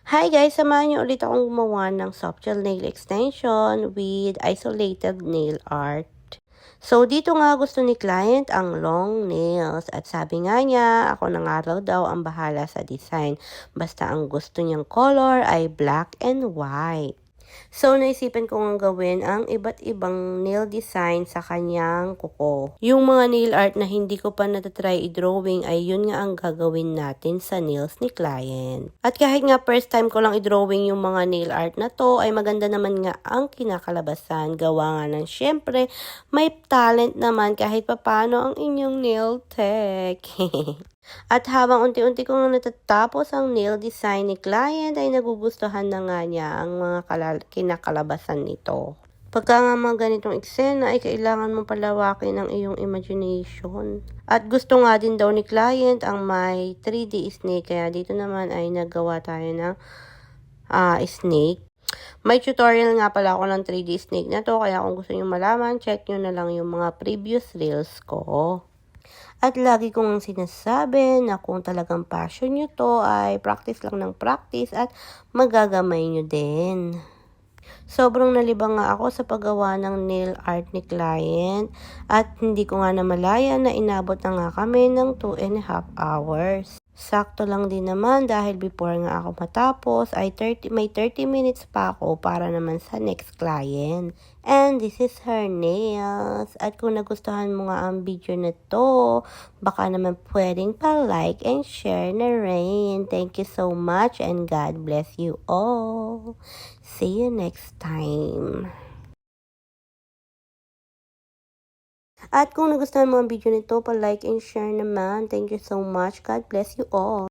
Hi guys! Samahan niyo ulit akong gumawa ng soft gel nail extension with isolated nail art. So, dito nga gusto ni client ang long nails at sabi nga niya, ako na nga raw daw ang bahala sa design. Basta ang gusto niyang color ay black and white. So, naisipan ko nga gawin ang iba't ibang nail design sa kanyang kuko. Yung mga nail art na hindi ko pa natatry i-drawing ay yun nga ang gagawin natin sa nails ni client. At kahit nga first time ko lang i-drawing yung mga nail art na to, ay maganda naman nga ang kinakalabasan. Gawa nga ng syempre, may talent naman kahit papano ang inyong nail tech. At habang unti-unti kong natatapos ang nail design ni client ay nagugustuhan na nga niya ang mga kinakalabasan nito. Pagka nga mga ganitong eksena ay kailangan mong palawakin ang iyong imagination. At gusto nga din daw ni client ang may 3D snake, kaya dito naman ay naggawa tayo ng snake. May tutorial nga pala ako ng 3D snake na to, kaya kung gusto nyo malaman, check nyo na lang yung mga previous reels ko. At lagi kong sinasabi na kung talagang passion nyo to ay practice lang ng practice at magagamay nyo din. Sobrang nalibang nga ako sa paggawa ng nail art ni client at hindi ko nga namalayan na inabot na nga kami ng 2.5 hours. Sakto lang din naman dahil before nga ako matapos ay may 30 minutes pa ako para naman sa next client. And this is her nails. At kung nagustuhan mo nga ang video na to, baka naman pwedeng pa-like and share na rin. Thank you so much and God bless you all. See you next time. At kung nagustuhan mo ang video nito, pa-like and share naman. Thank you so much. God bless you all.